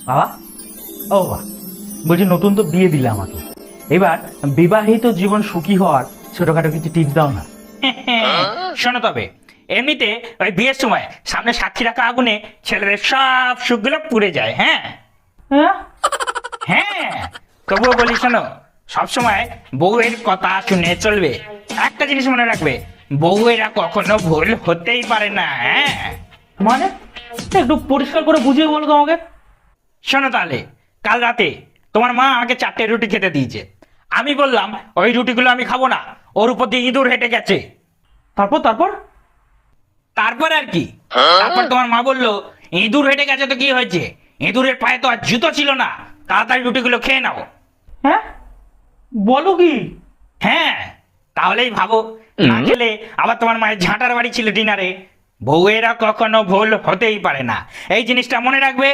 বাবা, ও বাবা, বলছি নতুন তো বিয়ে দিলে আমাকে, এবার বিবাহিত জীবন সুখী হওয়ার ছোটখাটো কিছু টিপস দাও না। শোনো তবে, এমনিতে ওই বিয়ের সময় সামনে সাক্ষী রাখা আগুনে ছেলেদের সব সুখগুলো পুড়ে যায়। হ্যাঁ হ্যাঁ, হ্যাঁ, তবুও বলি শোনো, সবসময় বউয়ের কথা শুনে চলবে। একটা জিনিস মনে রাখবে, বউয়েরা কখনো ভুল হতেই পারে না। হ্যাঁ, মানে একটু পরিষ্কার করে বুঝিয়ে বলো তো আমাকে। শোনো তাহলে, কাল রাতে তোমার মা আমাকে 4টে রুটি খেতে দিয়েছে। আমি বললাম ওই রুটিগুলো আমি খাবো না, ওর উপর দিয়ে ইঁদুর হেঁটে গেছে। তারপর তারপর তারপর আর কি, তারপর তোমার মা বললো ইঁদুর হেঁটে গেছে তো কি হয়েছে, ইঁদুরের পায়ে তো আর জুতো ছিল না, তাড়াতাড়ি রুটিগুলো খেয়ে নাও। হ্যাঁ, বলো কি? হ্যাঁ, তাহলেই ভাবো, না খেলে আবার তোমার মায়ের ঝাঁটার বাড়ি ছিল ডিনারে। বউয়েরা কখনো ভুল হতেই পারে না, এই জিনিসটা মনে রাখবে।